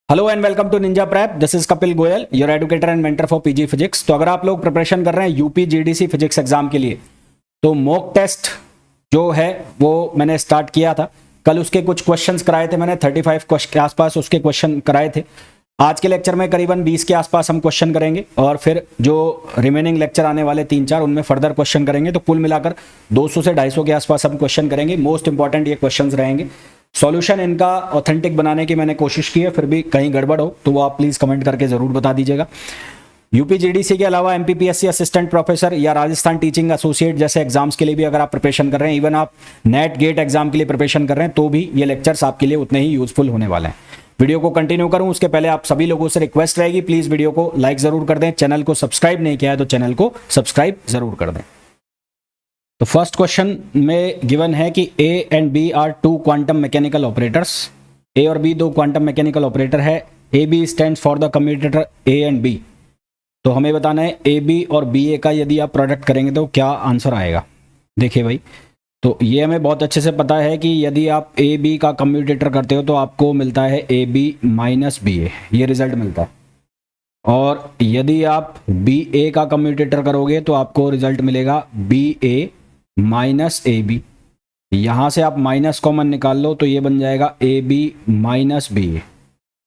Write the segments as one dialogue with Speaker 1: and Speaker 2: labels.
Speaker 1: Hello and welcome to Ninja Prep. This is Kapil Goyal, your educator and mentor for PG physics. तो अगर आप लोग preparation कर रहे हैं यूपी जीडीसी फिजिक्स एग्जाम के लिए, तो मॉक टेस्ट जो है वो मैंने स्टार्ट किया था। कल उसके कुछ क्वेश्चंस कराए थे मैंने, 35 के आसपास उसके क्वेश्चन कराए थे। आज के लेक्चर में करीबन 20 के आसपास हम क्वेश्चन करेंगे और फिर जो रिमेनिंग लेक्चर आने वाले 3-4 उनमें फर्दर क्वेश्चन करेंगे। तो कुल मिलाकर 200 से 250 के आसपास हम क्वेश्चन करेंगे। मोस्ट इंपॉर्टेंट ये क्वेश्चंस रहेंगे। सॉल्यूशन इनका ऑथेंटिक बनाने की मैंने कोशिश की है, फिर भी कहीं गड़बड़ हो तो वो आप प्लीज़ कमेंट करके ज़रूर बता दीजिएगा। यूपी जीडीसी के अलावा एमपीपीएससी असिस्टेंट प्रोफेसर या राजस्थान टीचिंग एसोसिएट जैसे एग्जाम्स के लिए भी अगर आप प्रिपरेशन कर रहे हैं, इवन आप नेट गेट एग्जाम के लिए प्रिपरेशन कर रहे हैं, तो भी ये लेक्चर्स आपके लिए उतने ही यूजफुल होने वाले हैं। वीडियो को कंटिन्यू करूं उसके पहले आप सभी लोगों से रिक्वेस्ट रहेगी, प्लीज़ वीडियो को लाइक ज़रूर कर दें। चैनल को सब्सक्राइब नहीं किया है तो चैनल को सब्सक्राइब ज़रूर कर दें। तो फर्स्ट क्वेश्चन में गिवन है कि A and B are two quantum mechanical operators. A और बी दो क्वांटम मैकेनिकल ऑपरेटर है। A B stands for the commutator A and B. तो हमें बताना है ए बी और बी ए का यदि आप प्रोडक्ट करेंगे तो क्या आंसर आएगा। देखिए भाई, तो ये हमें बहुत अच्छे से पता है कि यदि आप ए बी का कम्यूटेटर करते हो तो आपको मिलता है ए बी माइनस बी ए, ये रिजल्ट मिलता है। और यदि आप बी ए का कम्यूटेटर करोगे तो आपको रिजल्ट मिलेगा B A minus A B. यहाँ से आप माइनस कॉमन निकाल लो तो ये बन जाएगा A B minus B A,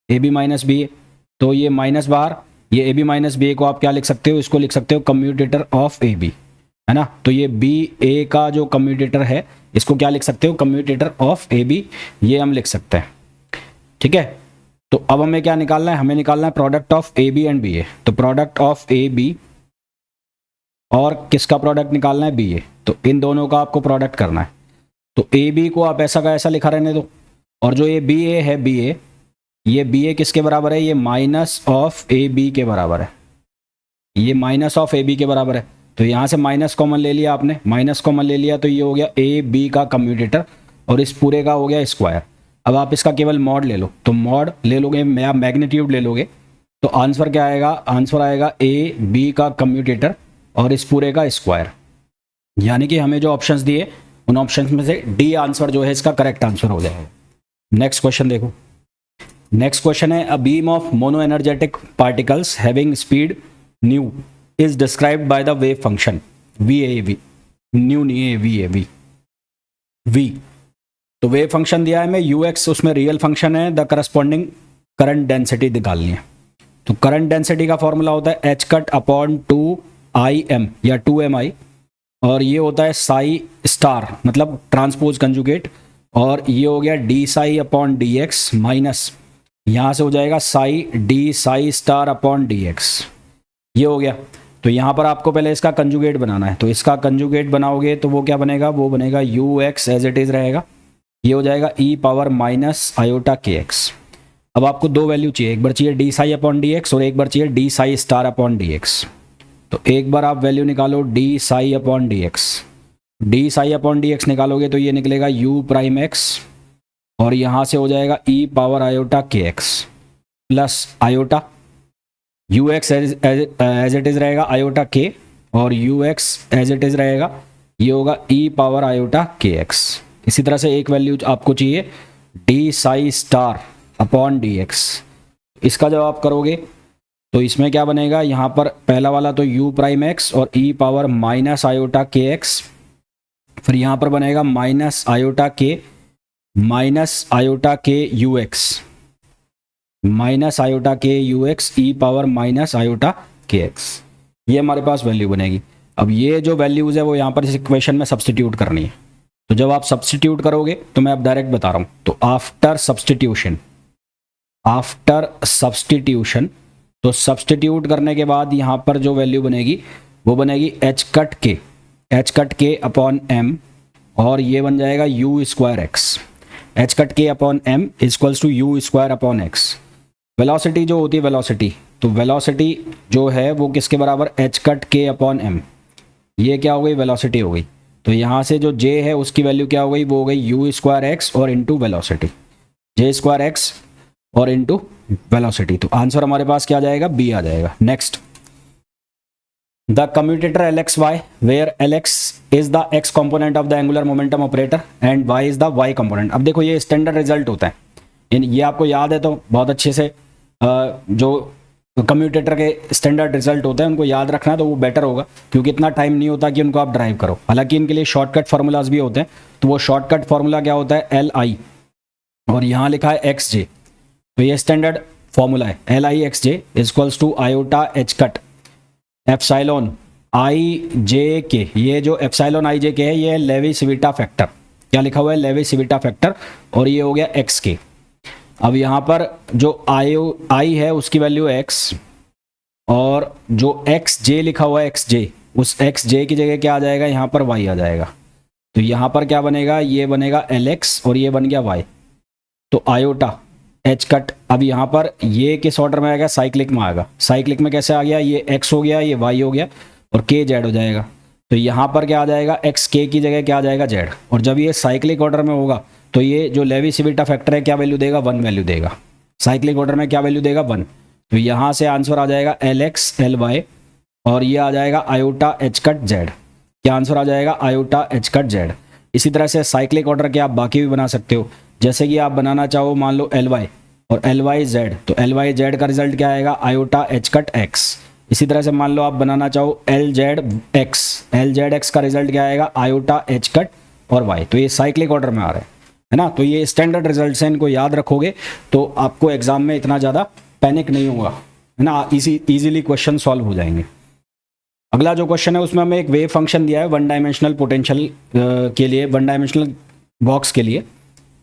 Speaker 1: A B minus B A. तो ये माइनस बाहर, ये A B minus B A को आप क्या लिख सकते हो, इसको लिख सकते हो कम्यूटेटर ऑफ ए बी, है ना। तो ये बी ए का जो कम्यूटेटर है इसको क्या लिख सकते हो, कम्यूटेटर ऑफ ए बी, ये हम लिख सकते हैं। ठीक है, तो अब हमें क्या निकालना है, हमें निकालना है product of A B and B A. तो प्रोडक्ट ऑफ ए बी और किसका प्रोडक्ट निकालना है, बी ए। तो इन दोनों का आपको प्रोडक्ट करना है। तो ए बी को आप ऐसा का ऐसा लिखा रहने दो, और जो ये बी ए है, बी ए, ये बी ए किसके बराबर है, ये माइनस ऑफ ए बी के बराबर है। ये माइनस ऑफ ए बी के बराबर है। तो यहाँ से माइनस कॉमन ले लिया आपने, माइनस कॉमन ले लिया तो ये हो गया ए बी का कम्यूटेटर और इस पूरे का हो गया स्क्वायर। अब आप इसका केवल मॉड ले लो, तो मॉड ले लोगे या मैग्नीट्यूड ले लोगे तो आंसर क्या आएगा, आंसर आएगा ए बी का कम्यूटेटर और इस पूरे का स्क्वायर। यानी कि हमें जो ऑप्शंस दिए उन ऑप्शंस में से डी आंसर जो है इसका करेक्ट आंसर हो जाएगा। नेक्स्ट क्वेश्चन देखो। नेक्स्ट क्वेश्चन है, a beam of mono energetic particles having speed new is described by the wave function V A V. New नहीं है, वी ए वी, वी। तो वेव फंक्शन दिया है हमें यू एक्स, उसमें real function है, the corresponding current density निकालनी है। तो करंट डेंसिटी का फॉर्मूला होता है एच कट अपॉन 2IM या 2MI, और ये होता है साई स्टार मतलब ट्रांसपोज कंजुगेट, और ये हो गया D psi upon D x minus, यहाँ से हो जाएगा Sai D psi star upon D x, ये हो गया। तो यहाँ पर आपको पहले इसका कंजुगेट बनाना है। तो इसका कंजुगेट बनाओगे तो वो क्या बनेगा, वो बनेगा U X as it is रहेगा, ये हो जाएगा E power minus iota K X. अब आपको दो वैल्यू चाहिए, एक बार चाहिए D psi upon D X और एक बार चाहिए D psi star upon D X. तो एक बार आप वैल्यू निकालो D psi upon D X. D psi upon D X निकालोगे तो ये निकलेगा यू प्राइम एक्स और यहाँ से हो जाएगा E power iota K X plus iota U X as it is रहेगा आयोटा के, और U X as it is रहेगा, ये होगा E power iota K X. इसी तरह से एक वैल्यू आपको चाहिए D psi star upon D X. इसका जब आप करोगे तो इसमें क्या बनेगा, यहाँ पर पहला वाला तो u प्राइम एक्स और ई power minus iota K x, फिर यहाँ पर बनेगा माइनस आयोटा के यू एक्स, माइनस आयोटा के you x E power minus iota K x, ये हमारे पास वैल्यू बनेगी। अब ये जो वैल्यूज़ है वो यहाँ पर इस इक्वेशन में सब्सटीट्यूट करनी है। तो जब आप सब्सटीट्यूट करोगे तो मैं अब डायरेक्ट बता रहा हूँ, तो आफ्टर सब्सटीट्यूशन, तो सब्सटीट्यूट करने के बाद यहाँ पर जो वैल्यू बनेगी वो बनेगी H cut K upon M, और ये बन जाएगा U square X. H cut K upon M equals to U square upon X. Velocity जो होती है वेलोसिटी, तो वेलोसिटी जो है वो किसके बराबर, H cut K upon M, ये क्या हो गई, वेलोसिटी हो गई। तो यहाँ से जो जे है उसकी वैल्यू क्या हो गई, वो हो गई यू स्क्वायर एक्स और into velocity, J square X और इंटू वेलोसिटी। तो आंसर हमारे पास क्या आ जाएगा, बी आ जाएगा। Next, the commutator LXY where LX is the x component of the angular momentum operator and y is the y component. अब देखो ये स्टैंडर्ड रिजल्ट होता है, ये आपको याद है तो बहुत अच्छे से जो कम्यूटेटर के स्टैंडर्ड रिजल्ट होते हैं उनको याद रखना है तो वो बेटर होगा, क्योंकि इतना टाइम नहीं होता कि उनको आप ड्राइव करो। हालांकि इनके लिए शॉर्टकट फार्मूलाज भी होते हैं, तो वो शॉर्टकट फार्मूला क्या होता है, एल आई, और यहाँ लिखा है एक्स जे, तो ये स्टैंडर्ड फॉर्मूला है, L I X J equals to iota H cut epsilon I J K. ये जो एप्साइलॉन आई जे के है ये लेवी सिविटा फैक्टर, क्या लिखा हुआ है, लेवी सिविटा फैक्टर, और ये हो गया एक्स के। अब यहाँ पर जो आई है उसकी वैल्यू एक्स, और जो एक्स जे लिखा हुआ है एक्स जे, उस एक्स जे की जगह क्या आ जाएगा, यहाँ पर वाई आ जाएगा। तो यहाँ पर क्या बनेगा, ये बनेगा एल एक्स और ये बन गया वाई। तो आयोटा एच कट, अब यहाँ पर ये किस ऑर्डर में आएगा, साइक्लिक में आएगा। साइक्लिक में कैसे आ गया, ये एक्स हो गया, ये वाई हो गया, और के जेड हो जाएगा। तो यहाँ पर क्या आ जाएगा, एक्स के की जगह क्या आ जाएगा, जेड। और जब ये साइक्लिक ऑर्डर में होगा तो ये जो लेवी सिविटा फैक्टर है क्या वैल्यू देगा, 1 वैल्यू देगा। साइक्लिक ऑर्डर में क्या वैल्यू देगा, 1। तो यहाँ से आंसर आ जाएगा एल एक्स एल वाई, और ये आ जाएगा आयोटा एच कट जेड। क्या आंसर आ जाएगा, आयोटा एच कट जेड। इसी तरह से साइक्लिक ऑर्डर के आप बाकी भी बना सकते हो, जैसे कि आप बनाना चाहो मान लो एल वाई और एल वाई जेड, तो एल वाई जेड का रिजल्ट क्या आएगा, आयोटा एच कट एक्स। इसी तरह से मान लो आप बनाना चाहो एल जेड एक्स का रिजल्ट क्या आएगा, आयोटा एच कट और वाई। तो ये साइक्लिक ऑर्डर में आ रहा है ना। तो ये स्टैंडर्ड रिजल्ट है, इनको याद रखोगे तो आपको एग्जाम में इतना ज़्यादा पैनिक नहीं होगा, है ना, इजीली क्वेश्चन सॉल्व हो जाएंगे। अगला जो क्वेश्चन है उसमें हमें एक वेव फंक्शन दिया है वन डायमेंशनल पोटेंशियल के लिए, वन डायमेंशनल बॉक्स के लिए,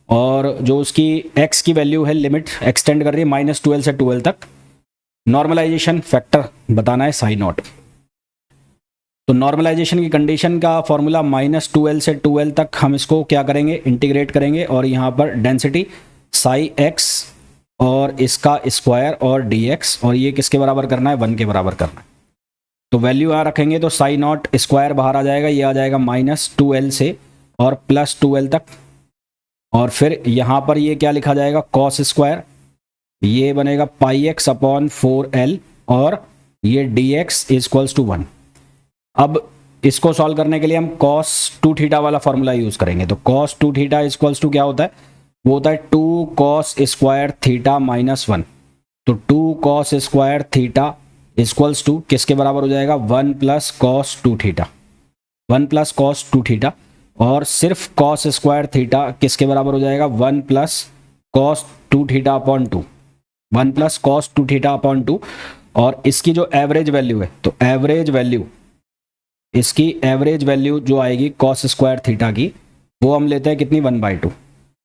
Speaker 1: और जो उसकी x की वैल्यू है लिमिट एक्सटेंड कर रही है -12 से 12 तक। नॉर्मलाइजेशन फैक्टर बताना है साई नॉट। तो नॉर्मलाइजेशन की कंडीशन का फॉर्मूला -12 से 12 तक हम इसको क्या करेंगे, इंटीग्रेट करेंगे, और यहाँ पर डेंसिटी साई x और इसका स्क्वायर और dx, और ये किसके बराबर करना है, 1 के बराबर करना है। तो वैल्यू यहाँ रखेंगे तो साई नॉट स्क्वायर बाहर आ जाएगा, ये आ जाएगा -12 से और +12 तक, और फिर यहाँ पर ये क्या लिखा जाएगा, कॉस स्क्वायर, ये बनेगा πx अपॉन 4l, और ये dx इक्वल्स टू 1। अब इसको सॉल्व करने के लिए हम cos 2 थीटा वाला फॉर्मूला यूज करेंगे। तो cos 2 थीटा इक्वल्स टू क्या होता है, वो होता है 2 cos स्क्वायर थीटा -1। तो 2 cos square theta equals to किसके बराबर हो जाएगा, 1 + cos 2 थीटा, 1 + cos 2 थीटा, और सिर्फ cos स्क्वायर थीटा किसके बराबर हो जाएगा, 1 + cos 2 theta upon 2, 1 + cos 2 theta upon 2। और इसकी जो एवरेज वैल्यू है, तो एवरेज वैल्यू, इसकी एवरेज वैल्यू जो आएगी cos स्क्वायर थीटा की, वो हम लेते हैं कितनी, 1/2।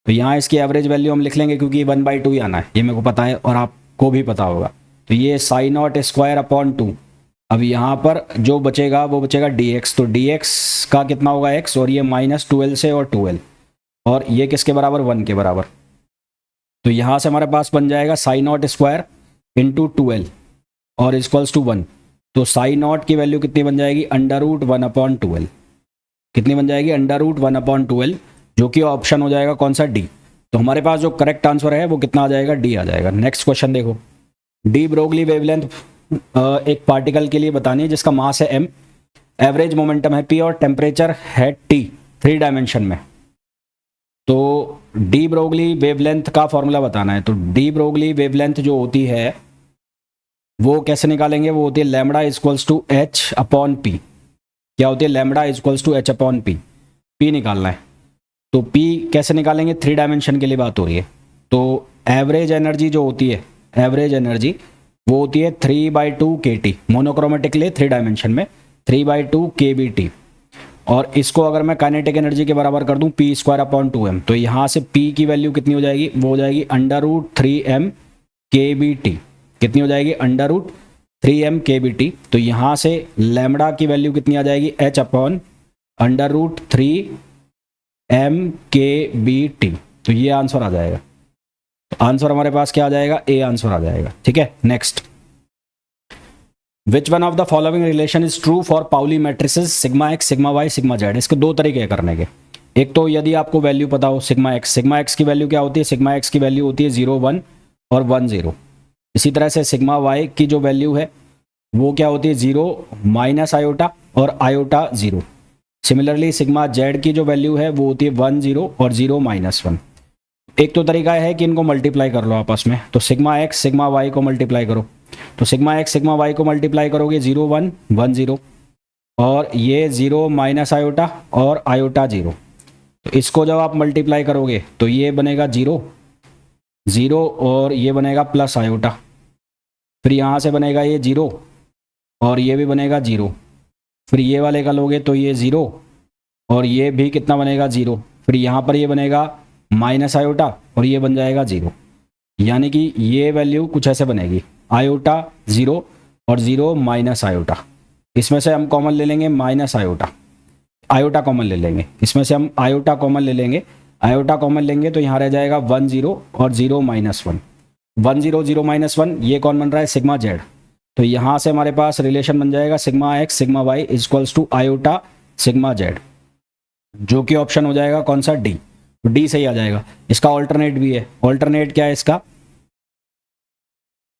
Speaker 1: तो यहाँ इसकी एवरेज वैल्यू हम लिख लेंगे, क्योंकि 1/2 ही आना है, ये मेरे को पता है और आपको भी पता होगा। तो ये साई नॉट स्क्वायर अपॉन 2। अब यहाँ पर जो बचेगा वो बचेगा dx, तो dx का कितना होगा x, और ये -12 से और 2l, और ये किसके बराबर, 1 के बराबर। तो यहाँ से हमारे पास बन जाएगा Sai not square into 2l और इक्वल्स टू 1। तो साई नॉट की वैल्यू कितनी बन जाएगी, √1/2l। कितनी बन जाएगी, √1/2l, जो कि ऑप्शन हो जाएगा कौन सा, डी। तो हमारे पास जो करेक्ट आंसर है वो कितना आ जाएगा, डी आ जाएगा। नेक्स्ट क्वेश्चन देखो, डी ब्रोगली वेवलेंथ एक पार्टिकल के लिए बतानी है जिसका मास है m, एवरेज मोमेंटम है p, और टेम्परेचर है T 3 डायमेंशन में। तो डी ब्रोगली वेवलेंथ का फॉर्मूला बताना है। तो डी ब्रोगली वेवलेंथ जो होती है वो कैसे निकालेंगे, वो होती है लैम्बडा इक्वल्स टू h/p। क्या होती है, lambda equals to h/p, p निकालना है। तो p कैसे निकालेंगे, 3 डायमेंशन के लिए बात हो रही है। तो एवरेज एनर्जी जो होती है, एवरेज एनर्जी वो होती है 3/2 kT, मोनोक्रोमेटिक लिए 3 डायमेंशन में 3/2 kBT। और इसको अगर मैं काइनेटिक एनर्जी के बराबर कर दूं p²/2m, तो यहाँ से p की वैल्यू कितनी हो जाएगी, वो हो जाएगी √3m kBT। कितनी हो जाएगी, √3m kBT। तो यहाँ से लैम्बडा की वैल्यू कितनी आ जाएगी, h/√3m kBT। तो ये आंसर आ जाएगा। तो आंसर हमारे पास क्या आ जाएगा, ए आंसर आ जाएगा। ठीक है, next, which one of the following relation is true for Pauli matrices sigma X, sigma Y, sigma Z. इसके 2 तरीके हैं करने के। एक तो यदि आपको वैल्यू पता हो सिग्मा एक्स की वैल्यू क्या होती है, सिग्मा एक्स की वैल्यू होती है 0 1 और 1 0। इसी तरह से सिग्मा वाई की जो वैल्यू है वो क्या होती है, 0 -i और i 0। सिमिलरली सिग्मा जेड की जो वैल्यू है वो होती है 1 0 और 0 -1। एक तो तरीका है कि इनको मल्टीप्लाई कर लो आपस में, तो सिग्मा एक्स सिग्मा वाई को मल्टीप्लाई करो, तो सिग्मा एक्स सिग्मा वाई को मल्टीप्लाई करोगे 0 1 1 0, और ये 0 माइनस आयोटा और आयोटा 0, तो इसको जब आप मल्टीप्लाई करोगे तो ये बनेगा 0 0 और ये बनेगा प्लस आयोटा, फिर यहाँ से बनेगा ये 0 और ये भी बनेगा 0, फिर ये वाले का लोगे तो ये 0 और ये भी कितना बनेगा 0, फिर यहाँ पर ये बनेगा माइनस आयोटा और ये बन जाएगा 0, यानी कि ये वैल्यू कुछ ऐसे बनेगी आयोटा 0 और 0 माइनस आयोटा, इसमें से हम कॉमन ले लेंगे माइनस आयोटा, आयोटा कॉमन ले लेंगे, इसमें से हम आयोटा कॉमन ले लेंगे, आयोटा कॉमन लेंगे तो यहाँ रह जाएगा 1 0 और 0 माइनस 1, 1 0 0 माइनस 1, ये कौन बन रहा है सिग्मा जेड, तो यहाँ से हमारे पास रिलेशन बन जाएगा sigma X sigma Y equals to iota sigma Z, जो कि ऑप्शन हो जाएगा कौन सा डी, तो डी सही आ जाएगा। इसका ऑल्टरनेट भी है, ऑल्टरनेट क्या है इसका,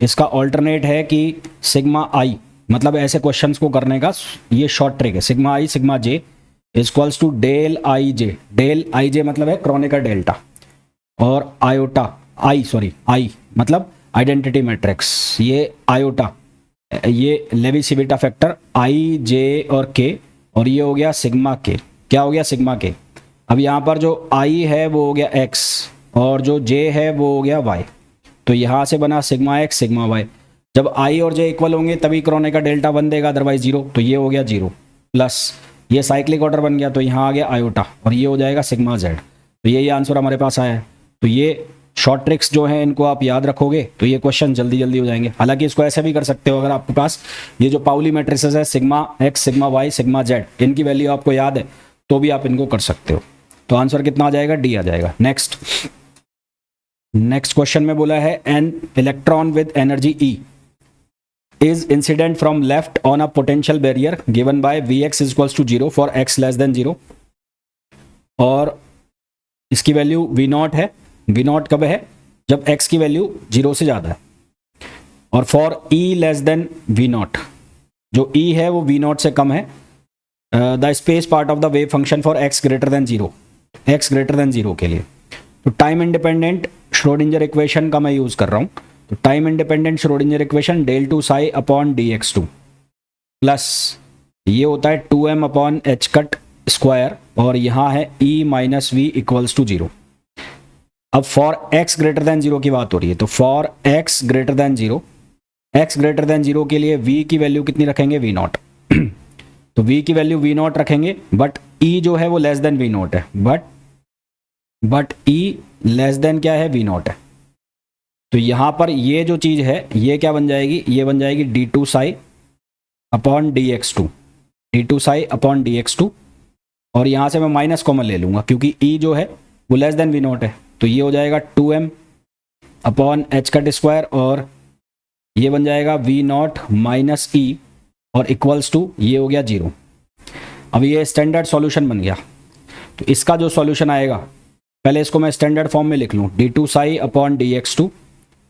Speaker 1: इसका ऑल्टरनेट है कि सिग्मा आई, मतलब ऐसे क्वेश्चंस को करने का ये शॉर्ट ट्रिक है, sigma I sigma J equals to del I J मतलब है क्रोनेकर डेल्टा, और आयोटा आई मतलब आइडेंटिटी मैट्रिक्स, ये आयोटा ये Levi Civita factor I J और के, और ये हो गया सिग्मा के, क्या हो गया सिग्मा के। अब यहाँ पर जो आई है वो हो गया एक्स और जो जे है वो हो गया वाई, तो यहाँ से बना सिग्मा एक्स सिग्मा वाई, जब आई और जे इक्वल होंगे तभी क्रोनेकर डेल्टा 1 देगा, अदरवाइज 0, तो ये हो गया 0 प्लस ये साइक्लिक ऑर्डर बन गया, तो यहाँ आ गया आयोटा और ये हो जाएगा सिग्मा जेड, तो यही आंसर हमारे पास आया है। तो ये शॉर्ट ट्रिक्स जो हैं इनको आप याद रखोगे तो ये क्वेश्चन जल्दी जल्दी हो जाएंगे। हालांकि इसको ऐसे भी कर सकते हो, अगर आपके पास ये जो पाउली मैट्रिसेस है sigma X sigma Y sigma Z, इनकी वैल्यू आपको याद है तो भी आप इनको कर सकते हो। तो आंसर कितना आ जाएगा, डी आ जाएगा। नेक्स्ट क्वेश्चन में बोला है an electron with energy E is incident from left on a potential barrier given by Vx is equals to 0 for x less than 0, और इसकी वैल्यू V0 है, V0 कब है जब x की वैल्यू 0 से ज़्यादा है, और for E less than V0, जो E है वो V0 से कम है, the space part of the wave function for x greater than 0, x greater than 0 के लिए। तो टाइम इंडिपेंडेंट श्रोडिंजर इक्वेशन का मैं यूज़ कर रहा हूँ, तो time independent Schrodinger equation del two psi upon D X two plus ये होता है 2m upon H cut square, और यहाँ है e minus V equals to 0। अब फॉर x ग्रेटर देन 0 की बात हो रही है, तो फॉर x ग्रेटर देन 0 के लिए v की वैल्यू कितनी रखेंगे, v0 तो v की वैल्यू v0 रखेंगे, बट e जो है वो लेस देन v0 है, बट e लेस देन क्या है, v0 है। तो यहाँ पर ये जो चीज़ है ये क्या बन जाएगी, ये बन जाएगी d2 psi upon dx2, d2 psi upon dx2, और यहाँ से मैं माइनस कॉमन ले लूँगा क्योंकि e जो है वो लेस देन v0 है, तो ये हो जाएगा 2m upon H cut square, और ये बन जाएगा v0 माइनस e और इक्वल्स टू ये हो गया 0। अब ये स्टैंडर्ड सॉल्यूशन बन गया, तो इसका जो सॉल्यूशन आएगा पहले इसको मैं स्टैंडर्ड फॉर्म में लिख लूँ, d2 psi upon dx2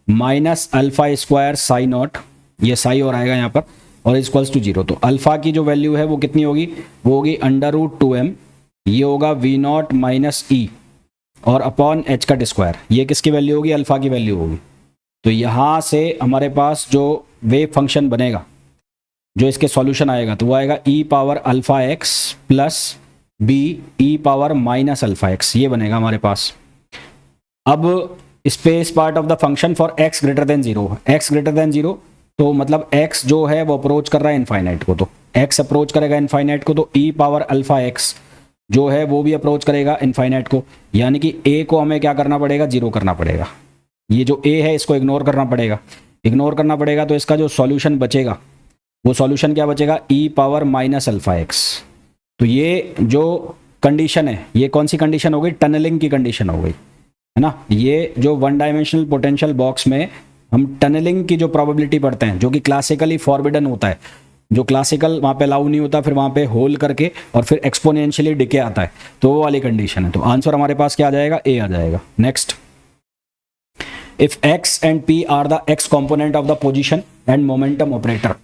Speaker 1: minus alpha square Sai not, ये साई और आएगा यहाँ पर, और इक्वल्स टू 0। तो अल्फा की जो वैल्यू है वो कितनी होगी, वो होगी √2m, ये होगा v0 माइनस e और अपॉन एच कट स्क्वायर, ये किसकी वैल्यू होगी, अल्फा की वैल्यू होगी। तो यहाँ से हमारे पास जो वेव फंक्शन बनेगा, जो इसके सॉल्यूशन आएगा, तो वो आएगा e power alpha x plus b e power minus alpha x, ये बनेगा हमारे पास। अब space part of the function for x greater than 0, x greater than 0 तो मतलब x जो है वो अप्रोच कर रहा है इनफाइनाइट को, तो x अप्रोच करेगा इनफाइनाइट को, तो e पावर अल्फा x जो है वो भी अप्रोच करेगा इनफाइनाइट को, यानी कि a को हमें क्या करना पड़ेगा, 0 करना पड़ेगा। ये जो a है इसको इग्नोर करना पड़ेगा, तो इसका जो सॉल्यूशन बचेगा वो सॉल्यूशन क्या बचेगा, e power minus alpha x। तो ये जो कंडीशन है ये कौन सी कंडीशन हो गई, टनलिंग की कंडीशन हो गई है ना। ये जो वन डायमेंशनल पोटेंशियल बॉक्स में हम टनलिंग की जो प्रोबेबिलिटी पढ़ते हैं, जो कि क्लासिकली फॉरबिडन होता है, जो क्लासिकल वहाँ पे अलाउ नहीं होता, फिर वहाँ पे होल करके और फिर एक्सपोनेंशियली डिके आता है, तो वो वाली कंडीशन है। तो आंसर हमारे पास क्या आ जाएगा, ए आ जाएगा। Next, if x and p are the x component of the position and momentum operator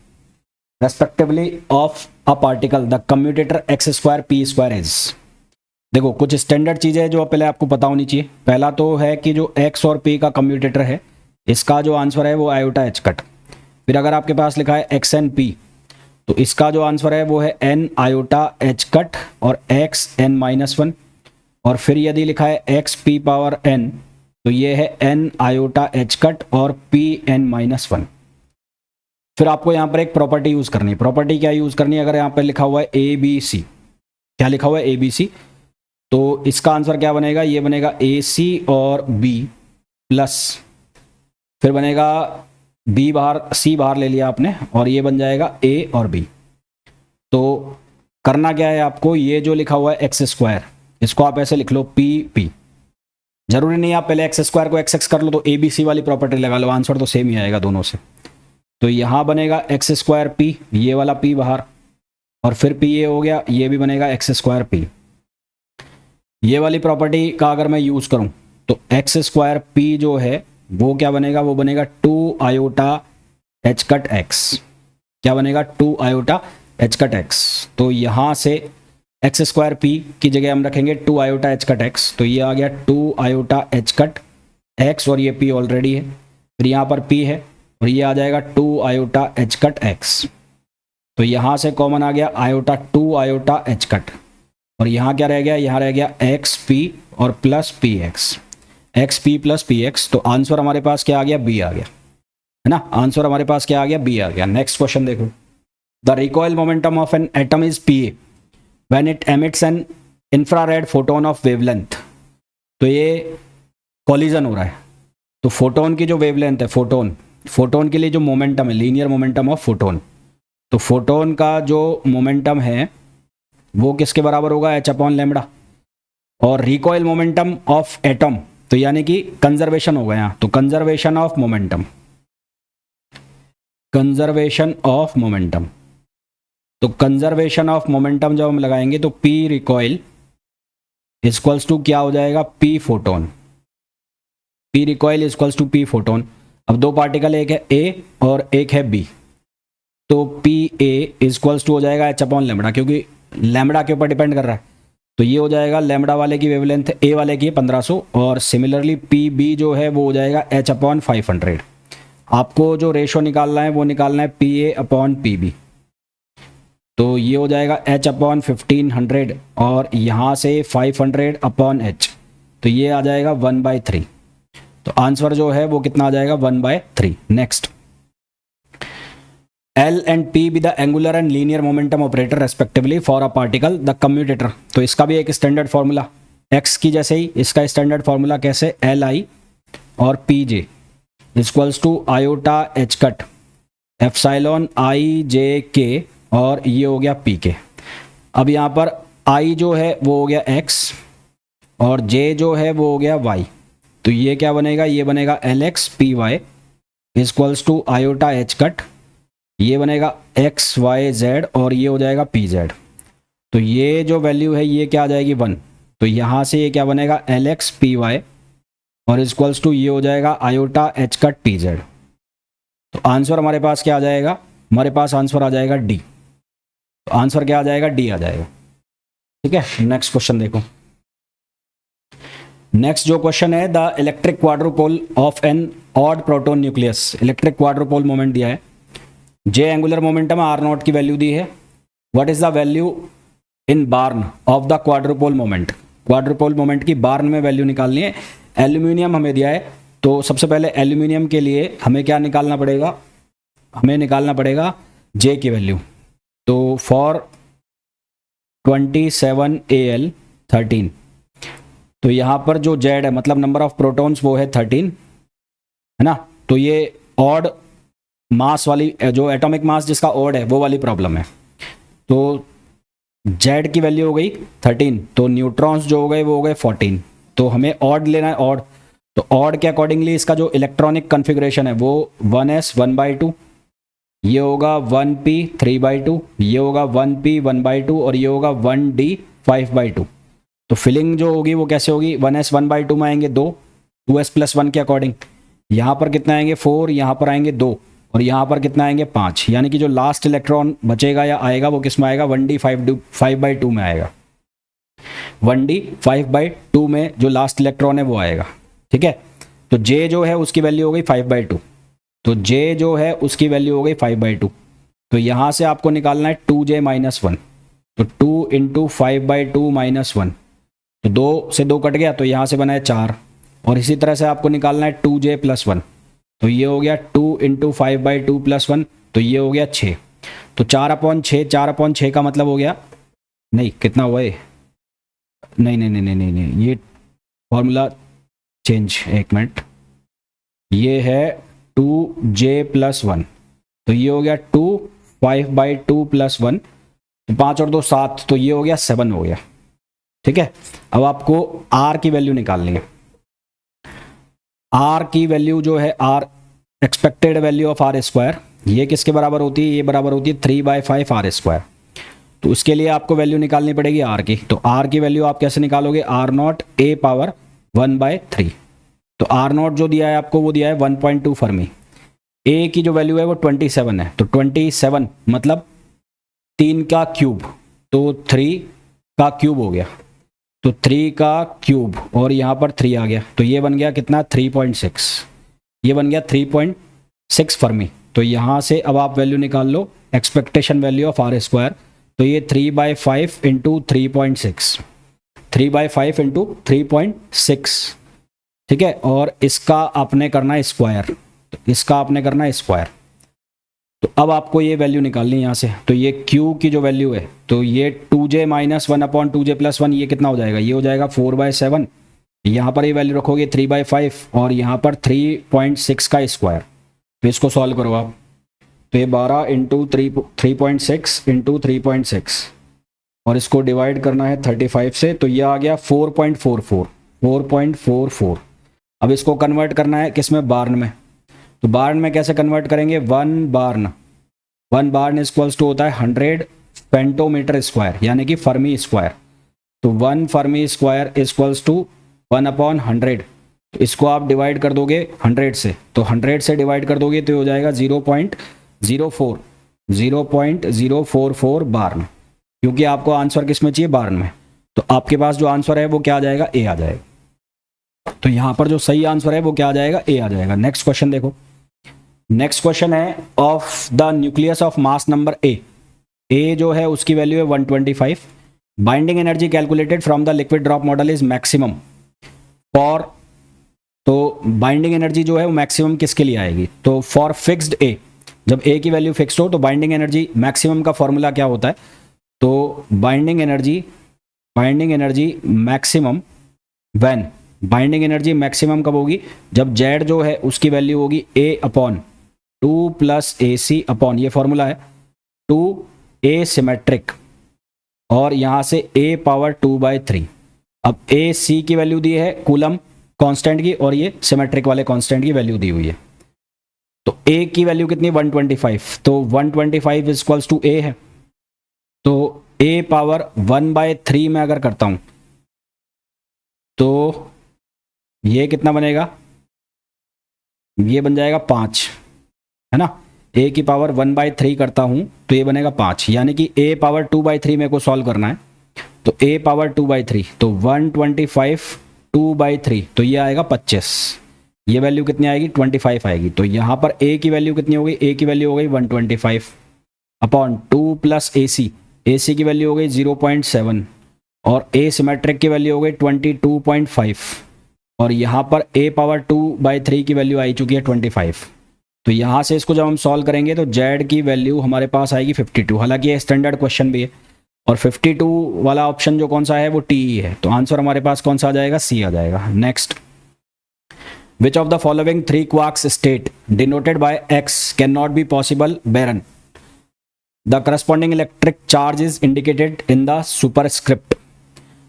Speaker 1: respectively of a particle, the commutator x square p square is। देखो कुछ स्टैंडर्ड चीज़ें हैं जो पहले आपको पता होनी चाहिए। पहला तो है कि जो x और p का कम्यूटेटर है, इसका जो आंसर है वो आयोटा एच कट। फिर अगर आपके पास लिखा है x एन p, तो इसका जो आंसर है वो है n आयोटा एच कट और x n माइनस वन। और फिर यदि लिखा है x p पावर n, तो ये है n आयोटा एच कट और p n माइनस वन। फिर आपको यहाँ पर एक प्रॉपर्टी यूज़ करनी है। प्रॉपर्टी क्या यूज़ करनी है? अगर यहाँ पर लिखा हुआ है ए बी सी, क्या लिखा हुआ है ए बी सी, तो इसका आंसर क्या बनेगा? ये बनेगा ए सी और बी प्लस, फिर बनेगा बी बाहर, सी बाहर ले लिया आपने, और ये बन जाएगा ए और बी। तो करना क्या है आपको? ये जो लिखा हुआ है एक्स स्क्वायर, इसको आप ऐसे लिख लो पी पी। जरूरी नहीं आप पहले एक्स स्क्वायर को एक्स एक्स कर लो तो ए बी सी वाली प्रॉपर्टी लगा लो, आंसर तो सेम ही आएगा दोनों से। तो यहाँ बनेगा एक्स स्क्वायर पी, ये वाला पी बाहर, और फिर पी ये हो गया, ये भी बनेगा एक्स स्क्वायर पी। ये वाली प्रॉपर्टी का अगर मैं यूज़ करूं तो एक्स स्क्वायर पी जो है वो क्या बनेगा? वो बनेगा 2 आयोटा एच कट एक्स। क्या बनेगा? 2 आयोटा एच कट एक्स। तो यहाँ से एक्स स्क्वायर पी की जगह हम रखेंगे 2 आयोटा एच कट एक्स, तो ये आ गया 2 आयोटा एच कट एक्स, और ये पी ऑलरेडी है, फिर यहाँ पर पी है, और ये आ जाएगा 2 आयोटा एच कट एक्स। तो यहाँ से कॉमन आ गया आयोटा 2 आयोटा एच कट, और यहाँ क्या रह गया? यहाँ रह गया एक्स पी और plus P x, x P plus P x. तो आंसर हमारे पास क्या आ गया? बी आ गया, है ना? आंसर हमारे पास क्या आ गया? बी आ गया। नेक्स्ट क्वेश्चन देखो, the recoil momentum of an atom is P A when it emits an infrared photon of wavelength. तो ये कॉलिजन हो रहा है, तो फोटोन की जो वेवलेंथ है, फोटोन के लिए जो मोमेंटम है, लीनियर मोमेंटम ऑफ फोटोन, तो फोटोन का जो मोमेंटम है वो किसके बराबर होगा? H upon lambda. और रिकॉइल मोमेंटम ऑफ एटम, तो यानी कि कंजर्वेशन हो गया, तो conservation of momentum, conservation of momentum. तो कंजर्वेशन ऑफ मोमेंटम जब हम लगाएंगे तो पी रिकॉइल इक्वल्स टू क्या हो जाएगा? P photon. P recoil equals to P photon. अब दो पार्टिकल, एक है ए और एक है बी, तो पी ए इक्वल्स टू हो जाएगा एच अपॉन लैम्बडा, क्योंकि लैम्बडा के ऊपर डिपेंड कर रहा है, तो ये हो जाएगा लैम्बडा वाले की वेवलेंथ ए वाले की 1500, और सिमिलरली पी बी जो है वो हो जाएगा एच अपॉन 500। आपको जो रेशो निकालना है वो निकालना है P A upon P B, तो ये हो जाएगा एच अपॉन 1500, और यहाँ से 500 अपॉन एच, तो ये आ जाएगा 1/3। तो आंसर जो है वो कितना आ जाएगा? 1/3। Next, L and P be the angular and linear momentum operator respectively for a particle, the commutator। तो इसका भी एक स्टैंडर्ड फार्मूला, x की जैसे ही इसका स्टैंडर्ड फार्मूला कैसे? Li और Pj equals to iota H cut epsilon I J K, और ये हो गया pk। अब यहाँ पर i जो है वो हो गया x और j जो है वो हो गया y, तो ये क्या बनेगा? ये बनेगा Lx Py equals to iota H cut, ये बनेगा एक्स वाई जेड, और ये हो जाएगा पी जेड। तो ये जो वैल्यू है ये क्या आ जाएगी? 1। तो यहाँ से ये क्या बनेगा? एल एक्स पी वाई और इक्वल्स टू ये हो जाएगा iota H cut P Z. तो आंसर हमारे पास क्या आ जाएगा? हमारे पास आंसर आ जाएगा डी। तो आंसर क्या आ जाएगा? डी आ जाएगा। ठीक है, नेक्स्ट क्वेश्चन देखो। नेक्स्ट जो क्वेश्चन है, the electric quadrupole of an odd proton nucleus. Electric quadrupole moment दिया है, J angular momentum R naught की वैल्यू दी है। What is the value in barn of the quadrupole moment. Quadrupole moment की barn में value निकालनी है। Aluminium हमें दिया है, तो सबसे पहले एल्यूमिनियम के लिए हमें क्या निकालना पड़ेगा? हमें निकालना पड़ेगा जे की वैल्यू। तो फॉर 27Al13, तो यहाँ पर जो जेड है मतलब नंबर ऑफ प्रोटॉन्स वो है 13, है ना? तो ये ऑड मास वाली, जो एटॉमिक मास जिसका ऑड है वो वाली प्रॉब्लम है। तो जेड की वैल्यू हो गई 13, तो न्यूट्रॉन्स जो हो गए वो हो गए 14। तो हमें ऑड लेना है, ऑड। तो ऑड के अकॉर्डिंगली इसका जो इलेक्ट्रॉनिक कॉन्फ़िगरेशन है वो 1s 1/2, ये होगा 1p 3/2, ये होगा 1p 1/2, और ये होगा 1d 5/2। तो फिलिंग जो होगी वो कैसे होगी? 1s 1/2 में आएंगे 2, 2s + 1 के अकॉर्डिंग। यहाँ पर कितना आएंगे? 4, यहाँ पर आएंगे 2, और यहाँ पर कितना आएंगे? 5। यानी कि जो लास्ट इलेक्ट्रॉन बचेगा या आएगा वो किस में आएगा? 1d 5/2 में आएगा। 1d 5/2 में जो लास्ट इलेक्ट्रॉन है वो आएगा, ठीक है। तो J जो है उसकी वैल्यू हो गई 5/2, तो J जो है उसकी वैल्यू हो गई 5/2। तो यहाँ से आपको निकालना है 2J - 1, तो 2 × 5/2 - 1, तो 2 से 2 कट गया, तो यहाँ से बना है 4। और इसी तरह से आपको निकालना है 2J + 1, तो ये हो गया 2 × 5/2 + 1, तो ये हो गया 6। तो 4/6, 4/6 का मतलब हो गया, नहीं कितना हुआ है, नहीं नहीं नहीं नहीं नहीं नहीं, ये फॉर्मूला चेंज, एक मिनट, ये है 2J + 1, तो ये हो गया 2 5/2 + 1, तो 5 और 2 7, तो ये हो गया 7 हो गया, ठीक है। अब आपको R की वैल्यू निकालनी है। R की वैल्यू जो है, R expected value of R², ये किसके बराबर होती है, ये बराबर होती है 3/5 R²। तो उसके लिए आपको वैल्यू निकालनी पड़ेगी R की। तो R की वैल्यू आप कैसे निकालोगे, R0 a पावर 1/3। तो R0 जो दिया है आपको वो दिया है 1.2 फर्मी। A की जो वैल्यू है वो 27 है, तो 27 मतलब 3 का क्यूब, तो 3 का क्यूब हो गया, तो 3 का क्यूब और यहाँ पर 3 आ गया, तो ये बन गया कितना 3.6, ये बन गया 3.6 फर्मी। तो यहाँ से अब आप वैल्यू निकाल लो एक्सपेक्टेशन वैल्यू ऑफ R², तो ये 3/5 × 3.6, 3/5 × 3.6, ठीक है। और इसका आपने करना है स्क्वायर, तो इसका आपने करना है स्क्वायर। तो अब आपको ये वैल्यू निकालनी है यहाँ से, तो ये Q की जो वैल्यू है, तो ये 2J - 1/2J + 1, ये कितना हो जाएगा, ये हो जाएगा 4/7। यहाँ पर ये वैल्यू रखोगे 3/5 और यहाँ पर 3.6 का स्क्वायर। तो इसको सॉल्व करो आप, तो ये 12 × 3.6 × 3.6 और इसको डिवाइड करना है 35 से, तो ये आ गया 4.44, 4.44। अब इसको कन्वर्ट करना है किस में, बार्न में। तो बार्न में कैसे कन्वर्ट करेंगे, 1 बार्न = होता है 100 फेंटोमीटर स्क्वायर, यानी कि फर्मी स्क्वायर। तो 1 फर्मी स्क्वायर = 1/100। तो इसको आप डिवाइड कर दोगे 100 से, तो 100 से डिवाइड कर दोगे तो हो जाएगा 0.044 बार्न, क्योंकि आपको आंसर किस में चाहिए, बार्न में। तो आपके पास जो आंसर है वो क्या आ जाएगा, ए आ जाएगा। तो यहाँ पर जो सही आंसर है वो क्या आ जाएगा, ए आ जाएगा। नेक्स्ट क्वेश्चन देखो, नेक्स्ट क्वेश्चन है of the nucleus of mass number A जो है उसकी वैल्यू है 125। Binding energy calculated from the liquid drop model is maximum for, तो बाइंडिंग एनर्जी जो है वो मैक्सिमम किसके लिए आएगी, तो फॉर फिक्स्ड ए, जब ए की वैल्यू फिक्स्ड हो तो बाइंडिंग एनर्जी मैक्सिमम का फॉर्मूला क्या होता है, तो binding energy maximum when, binding energy maximum कब होगी, जब Z जो है उसकी वैल्यू होगी A/2 + AC अपॉन, ये फॉर्मूला है 2A सिमेट्रिक और यहाँ से A⁻²/3। अब AC की वैल्यू दी है कूलम कांस्टेंट की और ये सिमेट्रिक वाले कांस्टेंट की वैल्यू दी हुई है। तो A की वैल्यू कितनी, 125, तो 125 = A है, तो A⁻1/3 में अगर करता हूं तो ये कितना बनेगा, ये बन जाएगा 5, है ना। A की पावर 1/3 करता हूं तो ये बनेगा 5, यानी कि A⁻2/3 मेरे को सॉल्व करना है। तो A⁻2/3, तो 125 2/3, तो ये आएगा 25, ये वैल्यू कितनी आएगी, 25 आएगी। तो यहाँ पर A की वैल्यू कितनी हो गई, A की वैल्यू हो गई 125 अपॉन 2 + AC की वैल्यू हो गई 0.7 और A सिमेट्रिक की वैल्यू हो गई 22.5 और यहाँ पर A⁻2/3 की वैल्यू आई चुकी है 25। तो यहाँ से इसको जब हम सॉल्व करेंगे तो Z की वैल्यू हमारे पास आएगी 52। हालांकि ये स्टैंडर्ड क्वेश्चन भी है और 52 वाला ऑप्शन जो कौन सा है वो TE है, तो आंसर हमारे पास कौन सा आ जाएगा, C आ जाएगा। Next, which of the following 3 quarks state denoted by X can not be possible baryon, the corresponding electric charge is indicated in the superscript.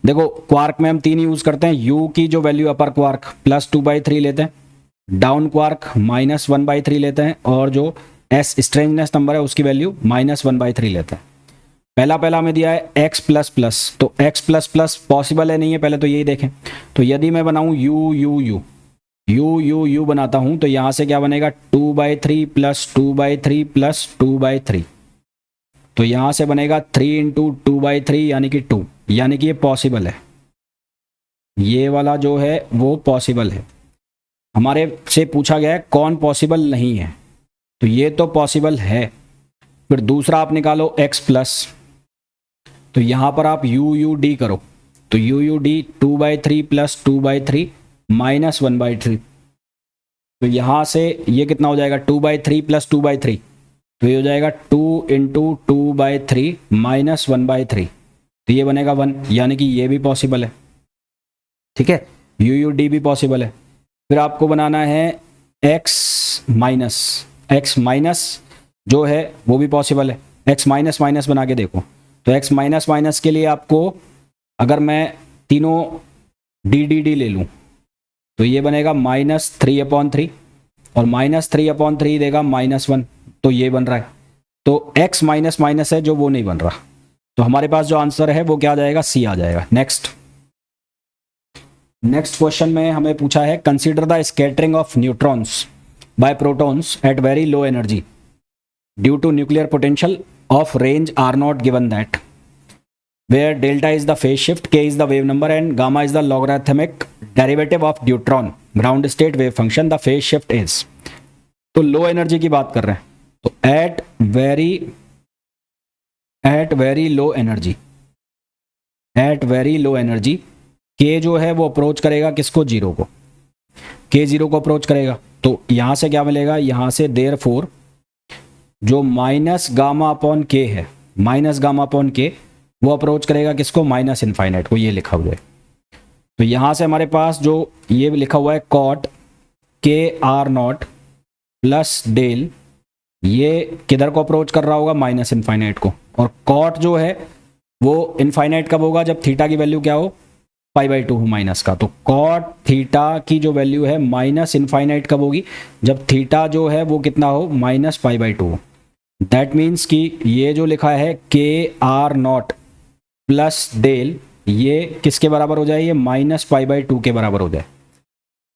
Speaker 1: देखो क्वार्क में हम 3 यूज करते हैं, U की जो वैल्यू अपर क्वार्क +2/3 लेते हैं, डाउन क्वार्क -1/3 लेते हैं और जो S स्ट्रेंजनेस नंबर है उसकी वैल्यू -1/3 लेते हैं। पहला हमें दिया है X++, तो X++ पॉसिबल है नहीं है, पहले तो यही देखें। तो यदि मैं बनाऊं U बनाता हूं तो यहां से क्या बनेगा 2/3 + 2/3 + 2/3, तो यहां से बनेगा 3 × 2/3 यानी कि 2, यानी कि ये पॉसिबल है। ये वाला जो है वो पॉसिबल है। हमारे से पूछा गया है कौन पॉसिबल नहीं है, तो ये तो पॉसिबल है। फिर दूसरा आप निकालो x प्लस, तो यहाँ पर आप u d करो, तो u d 2/3 प्लस 2/3 माइनस 1/3, तो यहाँ से ये कितना हो जाएगा 2/3 प्लस 2/3, तो ये हो जाएगा 2 इंटू 2/3 माइनस 1/3, तो ये बनेगा 1, यानी कि ये भी पॉसिबल है। ठीक है, u d भी पॉसिबल है। फिर आपको बनाना है x माइनस जो है वो भी पॉसिबल है। x माइनस माइनस बना के देखो, तो x माइनस माइनस के लिए आपको अगर मैं तीनों d ले लूँ तो ये बनेगा -3/3 और -3/3 देगा -1, तो ये बन रहा है। तो x माइनस माइनस है जो वो नहीं बन रहा, तो हमारे पास जो आंसर है वो क्या आ जाएगा, सी आ जाएगा। नेक्स्ट क्वेश्चन में हमें पूछा है consider the scattering of neutrons by protons at very low energy due to nuclear potential of range R naught given that where delta is the phase shift, k is the wave number and gamma is the logarithmic derivative of neutron ground state wave function, the phase shift is। तो low energy की बात कर रहे हैं, तो at very low energy k जो है वो अप्रोच करेगा किसको, जीरो को, k जीरो को अप्रोच करेगा। तो यहां से क्या मिलेगा, यहां से देयरफॉर जो माइनस गामा अपॉन k है, माइनस गामा अपॉन k वो अप्रोच करेगा किसको, माइनस इनफाइनाइट को, ये लिखा हुआ है। तो यहां से हमारे पास जो ये लिखा हुआ है कॉट KR0 प्लस डेल, ये किधर को अप्रोच कर रहा होगा, माइनस इनफाइनाइट को। और कॉट जो है वो इनफाइनाइट कब होगा, जब थीटा की वैल्यू क्या हो, π/2 हो माइनस का। तो कॉट थीटा की जो वैल्यू है माइनस इनफाइनाइट कब होगी, जब थीटा जो है वो कितना हो, -π/2। दैट मीन्स कि ये जो लिखा है KR0 प्लस डेल, ये किसके बराबर हो जाए, ये -π/2 के बराबर हो जाए।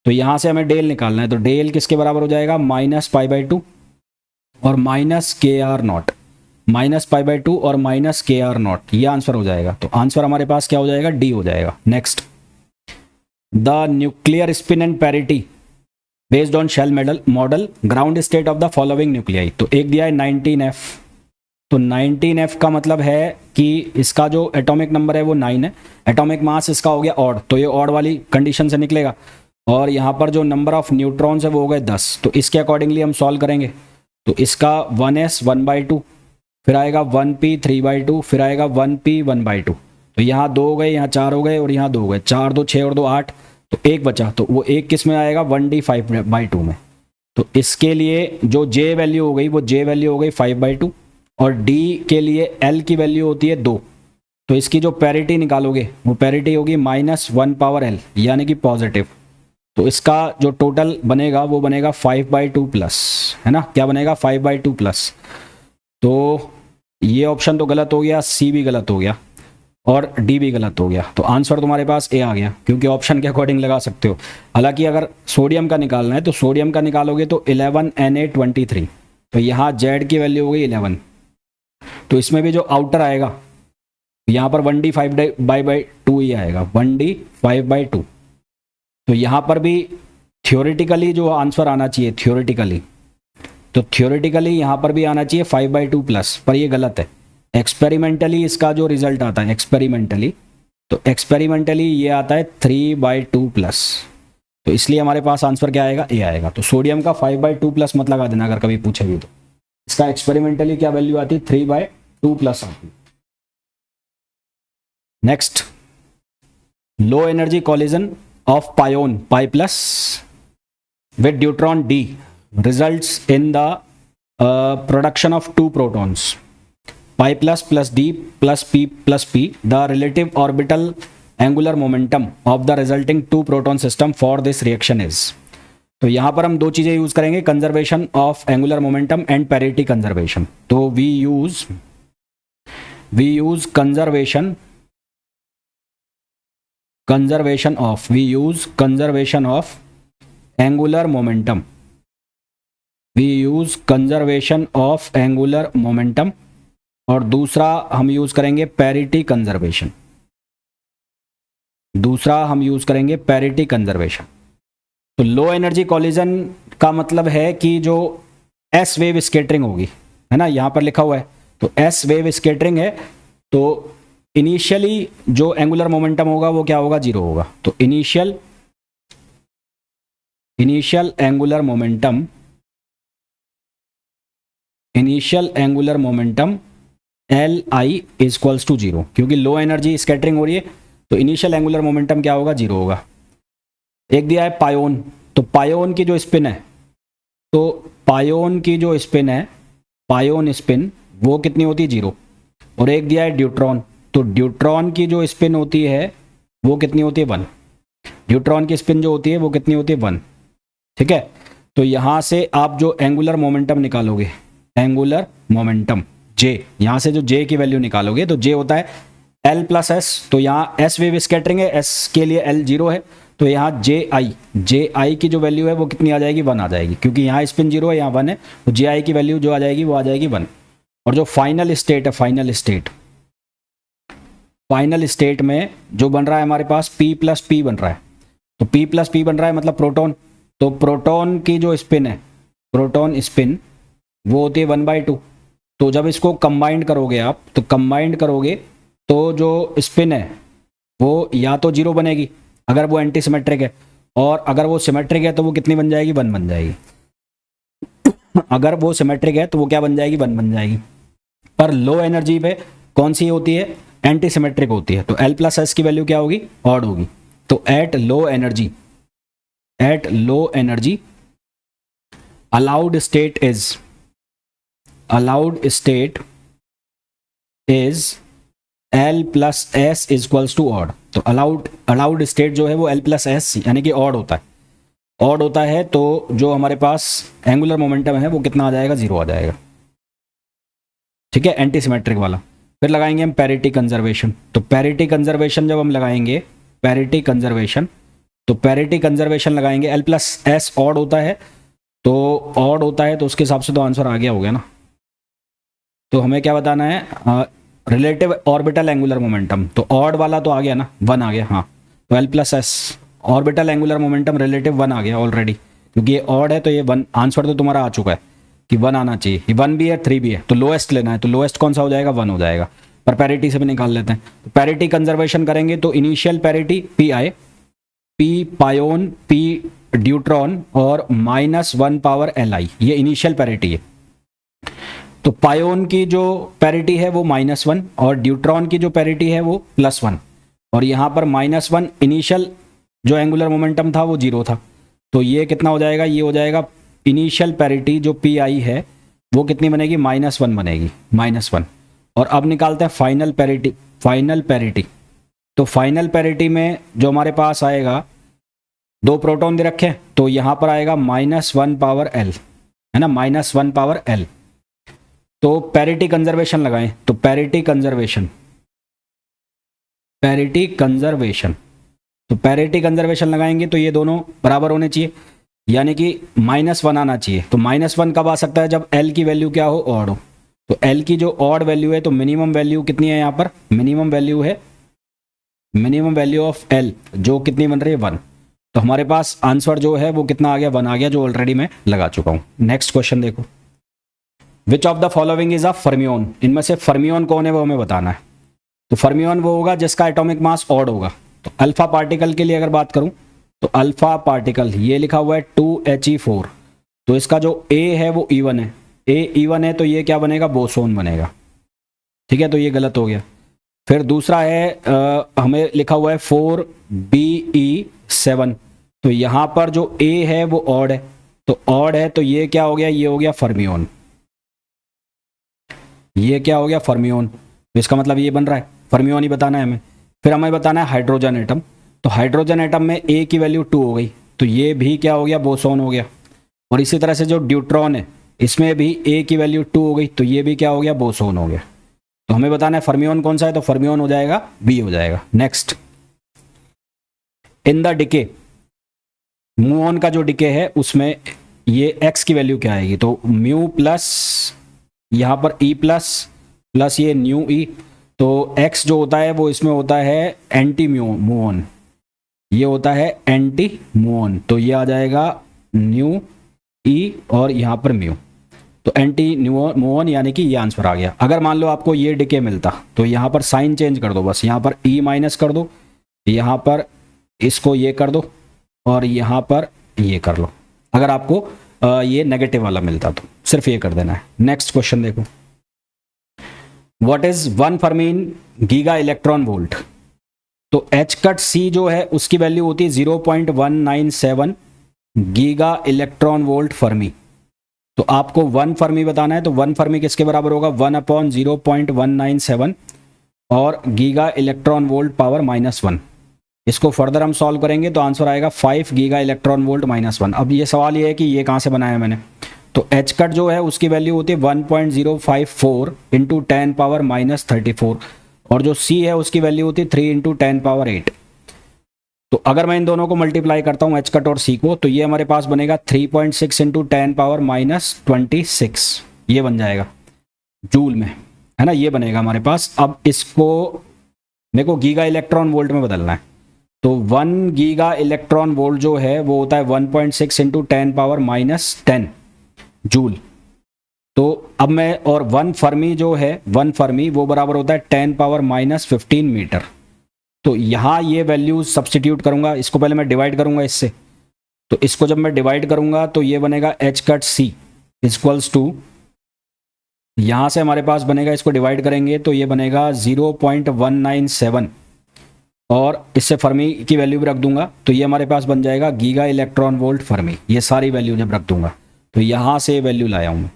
Speaker 1: तो यहां से हमें डेल निकालना है, तो डेल किसके बराबर हो जाएगा, -π/2 और -KR0, -π/2 और -KR0, ये आंसर हो जाएगा। तो आंसर हमारे पास क्या हो जाएगा, डी हो जाएगा। Next, the nuclear spin and parity based on shell model ground state of the following nuclei. तो एक दिया है 19F, तो 19F का मतलब है कि इसका जो एटॉमिक नंबर है वो 9 है, एटॉमिक मास इसका हो गया ऑड, तो ये ऑड वाली कंडीशन से निकलेगा। और यहाँ पर जो नंबर ऑफ न्यूट्रॉन्स है वो हो गए 10, तो इसके अकॉर्डिंगली हम सॉल्व करेंगे। तो इसका 1s 1/2, फिर आएगा 1p 3/2, फिर आएगा 1p 1/2, तो यहाँ 2 हो गए, यहाँ 4 हो गए और यहाँ 2 हो गए, 4 2 6 और 2 8, तो एक बचा, तो वो एक किस में आएगा, 1d 5/2 में। तो इसके लिए जो j वैल्यू हो गई वो j वैल्यू हो गई 5/2, और d के लिए l की वैल्यू होती है 2, तो इसकी जो पैरिटी निकालोगे वो पैरिटी होगी -1/l, यानी कि पॉजिटिव। तो इसका जो टोटल बनेगा वो बनेगा 5/2 प्लस, है ना, क्या बनेगा, 5/2 प्लस। तो ये ऑप्शन तो गलत हो गया, सी भी गलत हो गया और डी भी गलत हो गया। तो आंसर तुम्हारे पास ए आ गया, क्योंकि ऑप्शन के अकॉर्डिंग लगा सकते हो। हालांकि अगर सोडियम का निकालना है तो सोडियम का निकालोगे तो 11Na23, तो यहाँ Z की वैल्यू हो गई 11, तो इसमें भी जो आउटर आएगा यहाँ पर 1d 5/2 ही आएगा, 1d 5/2। तो यहाँ पर भी थ्योरेटिकली जो आंसर आना चाहिए, थ्योरेटिकली यहाँ पर भी आना चाहिए 5/2 प्लस, पर ये गलत है। एक्सपेरिमेंटली इसका जो रिजल्ट आता है एक्सपेरिमेंटली ये आता है 3/2 प्लस, तो इसलिए हमारे पास आंसर क्या आएगा, ए आएगा। तो सोडियम का 5/2 प्लस मत लगा देना अगर कभी पूछेगी तो, इसका एक्सपेरिमेंटली क्या वैल्यू आती है, 3/2 प्लस आती है। Next, low energy collision of pion π+ with neutron d results in the production of 2 protons π+ plus d plus p, the relative orbital angular momentum of the resulting 2 proton system for this reaction is। तो यहां पर हम दो चीजें use करेंगे, conservation of angular momentum and parity conservation. तो we use conservation of angular momentum, और दूसरा हम यूज करेंगे पैरिटी कंजर्वेशन। दूसरा हम यूज करेंगे पैरिटी कंजर्वेशन। तो लो एनर्जी कॉलिजन का मतलब है कि जो एस वेव स्केटरिंग होगी, है ना, यहां पर लिखा हुआ है, तो एस वेव स्केटरिंग है, तो इनिशियली जो एंगुलर मोमेंटम होगा वो क्या होगा, जीरो होगा। तो initial angular momentum L I is equals to zero, क्योंकि लो एनर्जी स्कैटरिंग हो रही है तो इनिशियल एंगुलर मोमेंटम क्या होगा, जीरो होगा। एक दिया है पायोन, तो पायोन की जो स्पिन है, तो पायोन की जो स्पिन है, पायोन स्पिन वो कितनी होती है, जीरो। और एक दिया है ड्यूट्रॉन, तो ड्यूट्रॉन की जो स्पिन होती है वो कितनी होती है, वन। ड्यूट्रॉन की स्पिन जो होती है वो कितनी होती है, वन। ठीक है, तो यहां से आप जो एंगुलर मोमेंटम निकालोगे, एंगुलर मोमेंटम जे, यहां से जो जे की वैल्यू निकालोगे तो जे होता है एल प्लस एस, तो यहाँ एस वेव स्कैटरिंग है, एस के लिए एल जीरो है, तो यहाँ जे आई की जो वैल्यू है वो कितनी आ जाएगी, वन आ जाएगी, क्योंकि यहाँ स्पिन जीरो है, यहाँ वन है, तो जे आई की वैल्यू जो आ जाएगी वो आ जाएगी वन। और जो फाइनल स्टेट है, फाइनल स्टेट में जो बन रहा है हमारे पास P प्लस पी बन रहा है, तो P प्लस पी बन रहा है मतलब प्रोटॉन, तो प्रोटॉन की जो स्पिन है, प्रोटॉन स्पिन वो होती है 1/2। तो जब इसको कंबाइंड करोगे आप, तो कंबाइंड करोगे तो जो स्पिन है वो या तो जीरो बनेगी अगर वो एंटी सिमेट्रिक है, और अगर वो सिमेट्रिक है तो वो कितनी बन जाएगी, वन बन जाएगी। अगर वो सिमेट्रिक है तो वो क्या बन जाएगी, वन बन जाएगी। पर लो एनर्जी पे कौन सी होती है, एंटी सिमेट्रिक होती है, तो एल प्लस एस की वैल्यू क्या होगी, ऑड होगी। तो at low energy allowed state is L plus S is equals to odd. तो अलाउड स्टेट जो है वो एल प्लस एस यानी कि ऑड होता है, ऑड होता है, तो जो हमारे पास एंगुलर मोमेंटम है वो कितना आ जाएगा, जीरो आ जाएगा। ठीक है, एंटी सिमेट्रिक वाला। फिर लगाएंगे हम पैरिटी कंजर्वेशन। तो पैरिटी कंजर्वेशन जब हम लगाएंगे, पैरिटी कंजर्वेशन लगाएंगे, एल प्लस एस ऑड होता है, तो ऑड होता है तो उसके हिसाब से तो आंसर आ गया हो गया ना। तो हमें क्या बताना है, रिलेटिव ऑर्बिटल एंगुलर मोमेंटम, तो ऑड वाला तो आ गया ना, वन आ गया, हाँ। तो L plus S orbital angular momentum relative one आ गया ऑलरेडी, क्योंकि ये ऑड है तो ये वन, आंसर तो तुम्हारा आ चुका है कि वन आना चाहिए। ये वन भी है, थ्री भी है, तो लोएस्ट लेना है, तो लोएस्ट कौन सा हो जाएगा, वन हो जाएगा। पर पैरिटी से भी निकाल लेते हैं। तो पैरिटी कंजर्वेशन करेंगे तो initial parity P I, P pion, P deuteron और -1 पावर एल आई, ये इनिशियल पैरिटी है। तो पायोन की जो पैरिटी है वो -1 और ड्यूट्रॉन की जो पैरिटी है वो +1, और यहाँ पर -1 इनिशियल जो एंगुलर मोमेंटम था वो जीरो था, तो ये कितना हो जाएगा, ये हो जाएगा इनिशियल पैरिटी जो पी आई है वो कितनी बनेगी, -1 बनेगी, -1। और अब निकालते हैं फाइनल पैरिटी। तो फाइनल पैरिटी में जो हमारे पास आएगा, दो प्रोटॉन दे रखे हैं, तो यहाँ पर आएगा -1 पावर एल, है ना, -1 पावर एल। तो पैरिटी कंजर्वेशन लगाएं, तो पैरिटी कंजर्वेशन लगाएंगे तो ये दोनों बराबर होने चाहिए, यानी कि -1 आना चाहिए। तो -1 कब आ सकता है, जब एल की वैल्यू क्या हो, ऑड हो। तो एल की जो ऑड वैल्यू है, तो मिनिमम वैल्यू कितनी है यहाँ पर, मिनिमम वैल्यू ऑफ एल जो कितनी बन रही है, 1। तो हमारे पास आंसर जो है वो कितना आ गया, 1 आ गया, जो ऑलरेडी मैं लगा चुका हूँ। नेक्स्ट क्वेश्चन देखो, विच of the following is a fermion, इनमें से फर्मियोन कौन है वो हमें बताना है। तो फर्मियोन वो होगा जिसका एटॉमिक मास ऑड होगा। तो अल्फा पार्टिकल के लिए अगर बात करूं, तो अल्फा पार्टिकल ये लिखा हुआ है 2He4, तो इसका जो ए है वो E1 है, ए E1 है, तो ये क्या बनेगा, बोसोन बनेगा। ठीक है, तो ये गलत हो गया। फिर दूसरा है हमें लिखा हुआ है 4Be7, तो यहाँ पर जो ए है वो ऑड है, तो ऑड है, तो ये क्या हो गया, ये हो गया फर्मियोन, ये क्या हो गया, फर्मियोन। तो इसका मतलब ये बन रहा है, फर्मियोन ही बताना है हमें। फिर हमें बताना है हाइड्रोजन एटम, तो हाइड्रोजन एटम में ए की वैल्यू 2 हो गई, तो ये भी क्या हो गया, बोसोन हो गया। और इसी तरह से जो ड्यूट्रॉन है, इसमें भी ए की वैल्यू 2 हो गई, तो ये भी क्या हो गया, बोसोन हो गया। तो हमें बताना है फर्मियोन कौन सा है, तो फर्मियोन हो जाएगा बी हो जाएगा। नेक्स्ट, इन द डिके, मुऑन का जो डिके है उसमें ये एक्स की वैल्यू क्या आएगी, तो म्यू प्लस यहाँ पर ई प्लस ये न्यू ई, तो एक्स जो होता है वो इसमें होता है एंटी मुऑन, ये होता है एंटी मुऑन, तो ये आ जाएगा न्यू ई और यहाँ पर म्यू, तो एंटी मुऑन यानी कि ये आंसर आ गया। अगर मान लो आपको ये डिके मिलता तो यहाँ पर साइन चेंज कर दो, बस यहाँ पर ई माइनस कर दो, यहाँ पर इसको ये कर दो और यहाँ पर ये कर लो। अगर आपको ये नेगेटिव वाला मिलता तो सिर्फ ये कर देना है। नेक्स्ट क्वेश्चन देखो, what is 1 Fermi in giga electron volt. तो एच कट सी जो है उसकी वैल्यू होती है 0.197 गीगा इलेक्ट्रॉन वोल्ट फर्मी। तो आपको 1 फर्मी बताना है, तो 1 फर्मी किसके बराबर होगा, 1/0.197 और गीगा इलेक्ट्रॉन वोल्ट पावर -1। इसको फर्दर हम सॉल्व करेंगे तो आंसर आएगा 5 गीगा इलेक्ट्रॉन वोल्ट -1। अब ये सवाल ये है कि ये कहाँ से बनाया मैंने, तो एच कट जो है उसकी वैल्यू होती है 1.054 इंटू 10 पावर -34 और जो सी है उसकी वैल्यू होती है 3 इंटू 10 पावर 8। तो अगर मैं इन दोनों को मल्टीप्लाई करता हूँ एच कट और सी को, तो ये हमारे पास बनेगा 3.6 इंटू 10 पावर -26, ये बन जाएगा जूल में, है ना, ये बनेगा हमारे पास। अब इसको मेरे को गीगा इलेक्ट्रॉन वोल्ट में बदलना है, तो 1 गीगा इलेक्ट्रॉन वोल्ट जो है वो होता है 1.6 इंटू 10 पावर -10 जूल। तो अब मैं, और 1 फर्मी जो है 1 फर्मी वो बराबर होता है 10 पावर -15 मीटर। तो यहाँ ये वैल्यू सब्सटीट्यूट करूंगा, इसको पहले मैं डिवाइड करूंगा इससे, तो इसको जब मैं डिवाइड करूंगा तो ये बनेगा H cut C equals to, यहाँ से हमारे पास बनेगा, इसको डिवाइड करेंगे तो ये बनेगा 0.197 और इससे फर्मी की वैल्यू भी रख दूंगा तो ये हमारे पास बन जाएगा गीगा इलेक्ट्रॉन वोल्ट फर्मी। ये सारी वैल्यू जब रख दूंगा तो यहाँ से वैल्यू लाया हूँ मैं,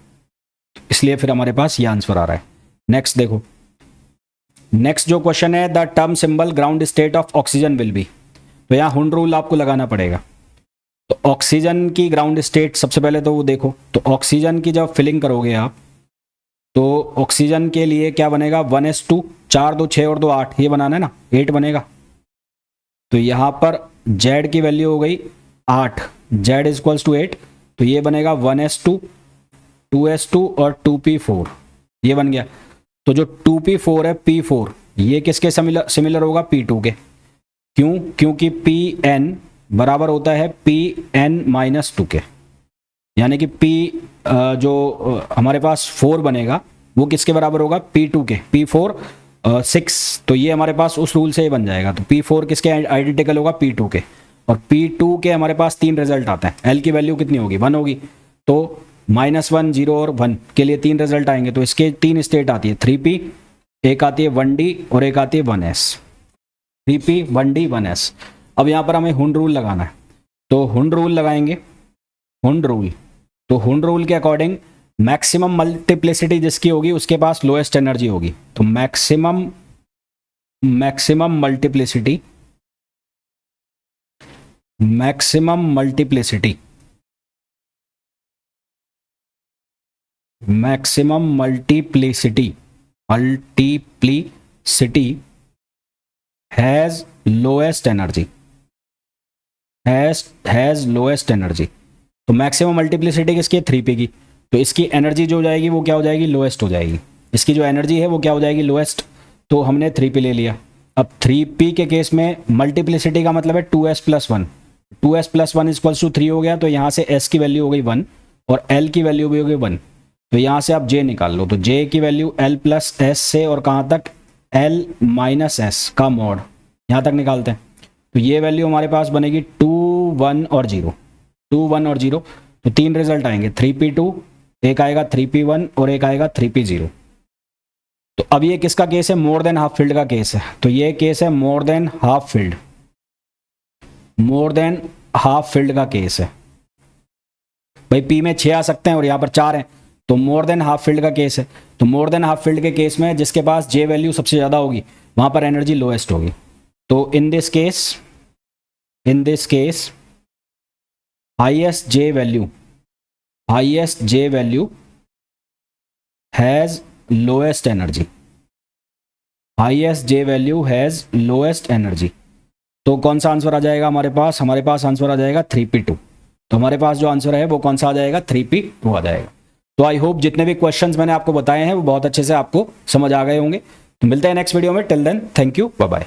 Speaker 1: इसलिए फिर हमारे पास ये आंसर आ रहा है। नेक्स्ट देखो, नेक्स्ट जो क्वेश्चन है, the term symbol ground state of oxygen will be. तो यहाँ हुंड रूल आपको लगाना पड़ेगा। तो ऑक्सीजन की ग्राउंड स्टेट सबसे पहले तो वो देखो, तो ऑक्सीजन की जब फिलिंग करोगे आप तो ऑक्सीजन के लिए क्या बनेगा, 1s2, 4 2 6 और 2 8, ये बनाना है ना, 8 बनेगा। तो यहाँ पर Z की वैल्यू हो गई 8, Z इक्वल्स टू 8, तो ये बनेगा 1s2, 2s2 और 2p4, ये बन गया। तो जो 2p4 है p4, ये किसके सिमिलर होगा, p2 के। क्यों, क्योंकि pn बराबर होता है pn-2 के, यानी कि p जो हमारे पास 4 बनेगा वो किसके बराबर होगा, p2 के, p4 6, तो ये हमारे पास उस रूल से ही बन जाएगा। तो p4 किसके आइडेंटिकल होगा, p2 के, और p2 के हमारे पास 3 रिजल्ट आते हैं। l की वैल्यू कितनी होगी, 1 होगी, तो -1 0 और 1 के लिए 3 रिजल्ट आएंगे। तो इसके 3 स्टेट आती है, 3p, एक आती है 1d और एक आती है 1s, 3p 1d 1s। अब यहाँ पर हमें हुंड रूल लगाना है, तो हुंड रूल लगाएंगे, हुंड रूल। तो हुंड रूल के अकॉर्डिंग मैक्सिमम मल्टीप्लिसिटी जिसकी होगी उसके पास लोएस्ट एनर्जी होगी। तो maximum multiplicity, maximum multiplicity has lowest energy, has lowest energy. तो मैक्सिमम मल्टीप्लिसिटी किसकी है, 3p की, तो इसकी एनर्जी जो हो जाएगी वो क्या हो जाएगी, लोएस्ट हो जाएगी। इसकी जो एनर्जी है वो क्या हो जाएगी, लोएस्ट। तो हमने 3p ले लिया। अब 3p के केस में मल्टीप्लिसिटी का मतलब है 2s + 1, 2s + 1 इक्वल्स टू 3 हो गया। तो यहाँ से s की वैल्यू हो गई 1 और l की वैल्यू भी हो गई 1। तो यहाँ से आप j निकाल लो, तो j की वैल्यू l + s से और कहाँ तक, l - s का मॉड, यहाँ तक निकालते हैं। तो ये वैल्यू हमारे पास बनेगी 2 1 और 0, 2 1 और 0। तो 3 रिजल्ट आएंगे, 3p2, एक आएगा 3p1 और एक आएगा 3p0। तो अब ये किसका केस है, मोर देन हाफ फील्ड का केस है। तो ये केस है more than half field, more than half field का केस है। भाई p में 6 आ सकते हैं और यहाँ पर 4 हैं, तो मोर देन हाफ फील्ड का केस है। तो मोर देन हाफ फील्ड के केस में जिसके पास j वैल्यू सबसे ज़्यादा होगी वहाँ पर एनर्जी लोएस्ट होगी। तो in this case highest j value has lowest energy, highest j value has lowest energy। तो कौन सा आंसर आ जाएगा हमारे पास आंसर आ जाएगा 3p2। तो हमारे पास जो आंसर है वो कौन सा आ जाएगा, 3p2 आ जाएगा। तो आई होप जितने भी क्वेश्चंस मैंने आपको बताए हैं वो बहुत अच्छे से आपको समझ आ गए होंगे। तो मिलते हैं नेक्स्ट वीडियो में, till then thank you, bye bye.